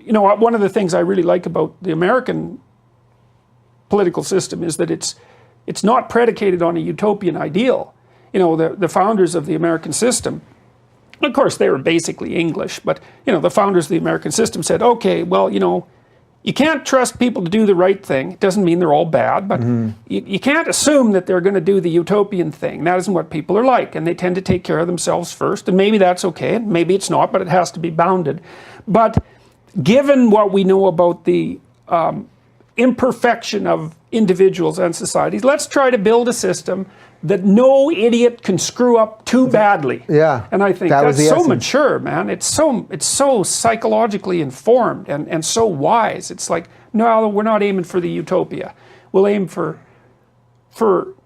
you know, one of the things I really like about the American political system is that it's not predicated on a utopian ideal. You know, the founders of the American system, of course they were basically English, but you know, the founders of the American system said, okay, well, you know, you can't trust people to do the right thing. It doesn't mean they're all bad, but you can't assume that they're going to do the utopian thing. That isn't what people are like, and they tend to take care of themselves first, and maybe that's okay, and maybe it's not, but it has to be bounded. But given what we know about the imperfection of individuals and societies, let's try to build a system that no idiot can screw up too badly. Yeah, and I think that's so mature, man. It's so psychologically informed and so wise. It's like, no, we're not aiming for the utopia. We'll aim for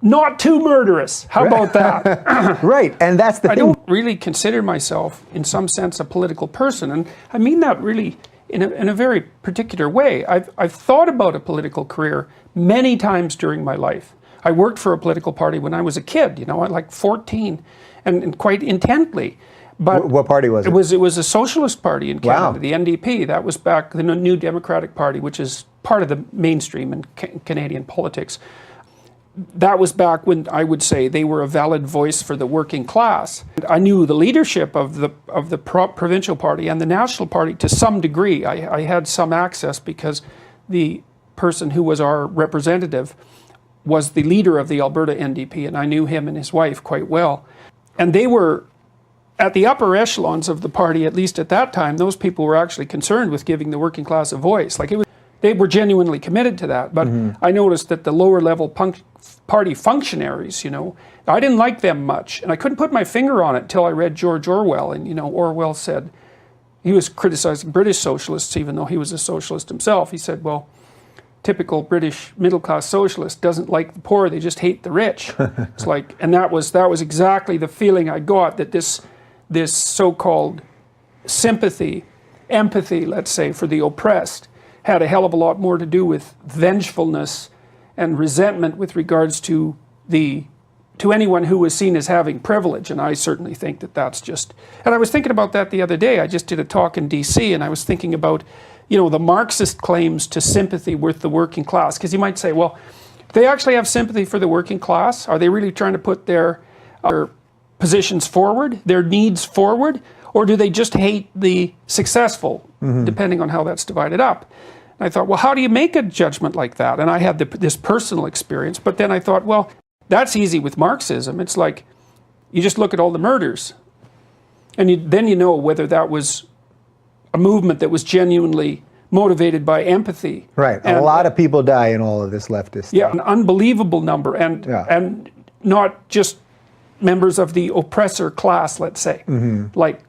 not too murderous. How about that? Right, and that's the thing. I don't really consider myself, in some sense, a political person, and I mean that really in a very particular way. I've thought about a political career many times during my life. I worked for a political party when I was a kid, you know, at like 14, and quite intently. But what party was it? It was a socialist party in Canada, Wow. the NDP. That was back the New Democratic Party, which is part of the mainstream in Canadian politics. That was back when I would say they were a valid voice for the working class. I knew the leadership of the provincial party and the national party to some degree. I had some access because the person who was our representative was the leader of the Alberta NDP, and I knew him and his wife quite well. And they were at the upper echelons of the party, at least at that time. Those people were actually concerned with giving the working class a voice. Like they were genuinely committed to that. But I noticed that the lower level party functionaries, you know, I didn't like them much, and I couldn't put my finger on it until I read George Orwell. And you know, Orwell said, he was criticizing British socialists, even though he was a socialist himself. He said, well, typical British middle-class socialist doesn't like the poor, they just hate the rich. It's like, and that was exactly the feeling I got, that this so-called sympathy, empathy, let's say, for the oppressed had a hell of a lot more to do with vengefulness and resentment with regards to anyone who was seen as having privilege. And I certainly think that that's just, and I was thinking about that the other day. I just did a talk in DC, and I was thinking about, you know, the Marxist claims to sympathy with the working class. Because you might say, well, do they actually have sympathy for the working class? Are they really trying to put their positions forward, their needs forward? Or do they just hate the successful, depending on how that's divided up? And I thought, well, how do you make a judgment like that? And I had this personal experience, but then I thought, well, that's easy with Marxism. It's like, you just look at all the murders, and then you know whether that was a movement that was genuinely motivated by empathy. Right, and a lot of people die in all of this leftist stuff. Yeah, an unbelievable number, and not just members of the oppressor class, let's say, like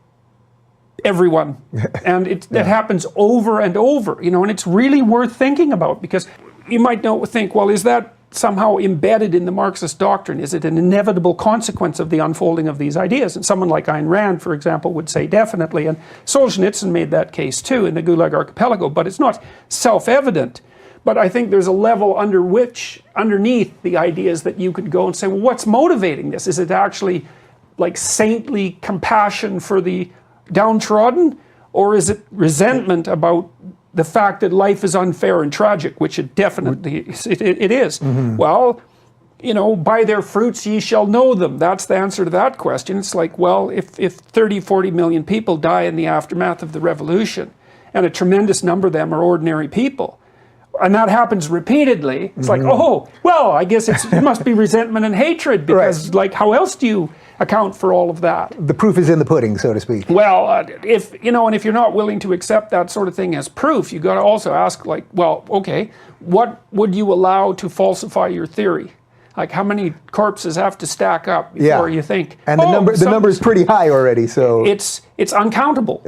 everyone. And it happens over and over, you know, and it's really worth thinking about, because you might think, well, is that somehow embedded in the Marxist doctrine? Is it an inevitable consequence of the unfolding of these ideas? And someone like Ayn Rand, for example, would say definitely, and Solzhenitsyn made that case too in the Gulag Archipelago, but it's not self-evident. But I think there's a level underneath the ideas that you could go and say, well, what's motivating this? Is it actually like saintly compassion for the downtrodden? Or is it resentment about the fact that life is unfair and tragic, which it definitely it is? Well, you know, by their fruits ye shall know them. That's the answer to that question. It's like, well, if 30, 40 million people die in the aftermath of the revolution, and a tremendous number of them are ordinary people, and that happens repeatedly, it's like, oh, well, I guess it must be resentment and hatred, because like, how else do you account for all of that? The proof is in the pudding, so to speak. Well, if you're not willing to accept that sort of thing as proof, you got to also ask, like, well, okay, what would you allow to falsify your theory? Like, how many corpses have to stack up before you think? And the number is pretty high already, so it's uncountable.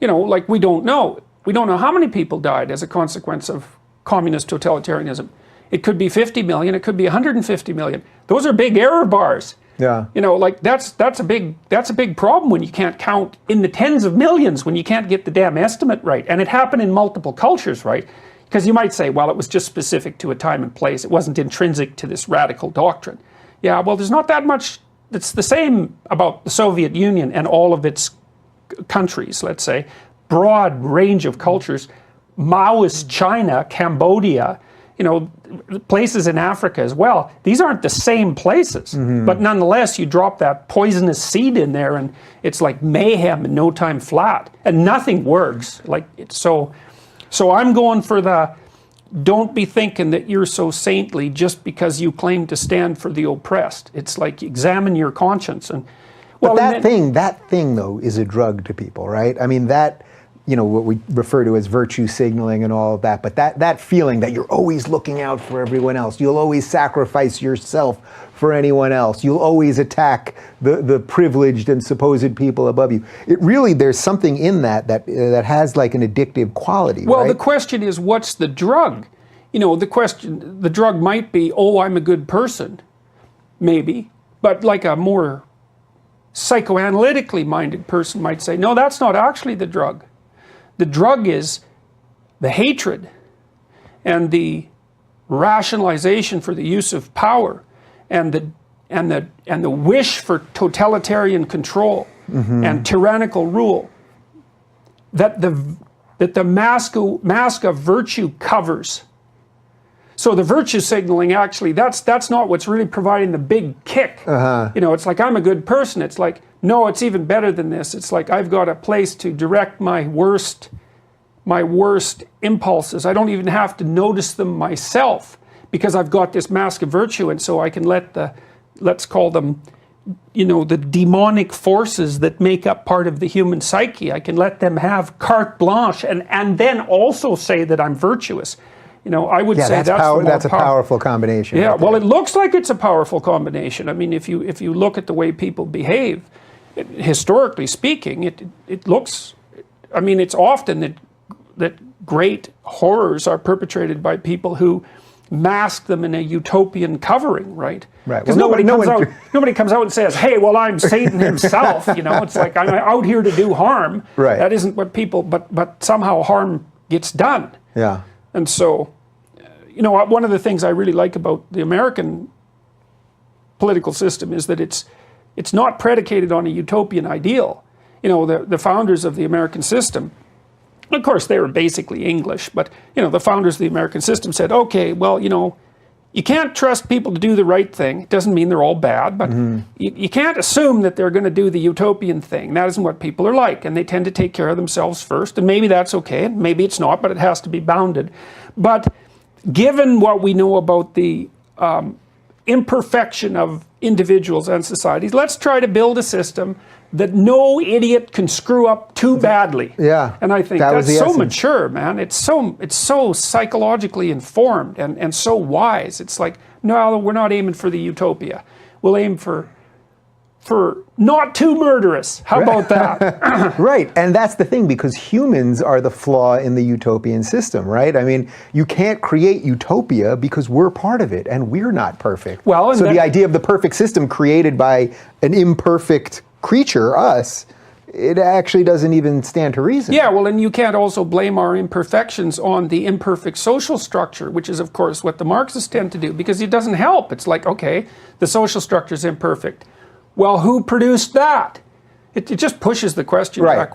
You know, like, we don't know how many people died as a consequence of communist totalitarianism. It could be 50 million, it could be 150 million. Those are big error bars. Yeah. You know, like that's a big problem when you can't count in the tens of millions, when you can't get the damn estimate right. And it happened in multiple cultures, right? Because you might say, well, it was just specific to a time and place. It wasn't intrinsic to this radical doctrine. Yeah, well, there's not that much that's the same about the Soviet Union and all of its countries, let's say. Broad range of cultures. Maoist China, Cambodia, you know, places in Africa as well. These aren't the same places, but nonetheless, you drop that poisonous seed in there, and it's like mayhem in no time flat, and nothing works. Like it's so I'm going for the don't be thinking that you're so saintly just because you claim to stand for the oppressed. It's like examine your conscience. And well, but that thing though is a drug to people, right? I mean that, you know, what we refer to as virtue signaling and all of that, but that feeling that you're always looking out for everyone else, you'll always sacrifice yourself for anyone else, you'll always attack the privileged and supposed people above you. It really, there's something in that has like an addictive quality, well, right? the question is, what's the drug? You know, the drug might be, oh, I'm a good person, maybe, but like a more psychoanalytically minded person might say, no, that's not actually the drug. The drug is the hatred and the rationalization for the use of power and the wish for totalitarian control and tyrannical rule that the mask of virtue covers. So the virtue signaling, actually, that's not what's really providing the big kick. You know, it's like, I'm a good person. It's like, no, it's even better than this. It's like, I've got a place to direct my worst impulses. I don't even have to notice them myself because I've got this mask of virtue, and so I can let let's call them, you know, the demonic forces that make up part of the human psyche. I can let them have carte blanche and then also say that I'm virtuous. You know, I would say that's a powerful combination. Yeah, right well, it looks like it's a powerful combination. I mean, if you look at the way people behave, historically speaking, it looks. I mean, it's often that great horrors are perpetrated by people who mask them in a utopian covering, right? Right. Because Well, nobody comes out and says, "Hey, well, I'm Satan himself." You know, it's like, I'm out here to do harm. Right. That isn't what people. But somehow harm gets done. Yeah. And so, you know, one of the things I really like about the American political system is that it's not predicated on a utopian ideal. You know, the founders of the American system, of course, they were basically English, but, you know, the founders of the American system said, okay, well, you know, you can't trust people to do the right thing. It doesn't mean they're all bad, but you can't assume that they're going to do the utopian thing. That isn't what people are like, and they tend to take care of themselves first, and maybe that's okay, and maybe it's not, but it has to be bounded. But given what we know about the imperfection of individuals and societies, let's try to build a system that no idiot can screw up too badly. Yeah. And I think that's so mature, man. It's so psychologically informed and so wise. It's like, no, we're not aiming for the utopia. We'll aim for not too murderous. How about that? Right, and that's the thing, because humans are the flaw in the utopian system, right? I mean, you can't create utopia because we're part of it, and we're not perfect. Well, so the idea of the perfect system created by an imperfect creature, us, it actually doesn't even stand to reason. Yeah, well, and you can't also blame our imperfections on the imperfect social structure, which is, of course, what the Marxists tend to do, because it doesn't help. It's like, okay, the social structure is imperfect. Well, who produced that? It just pushes the question back.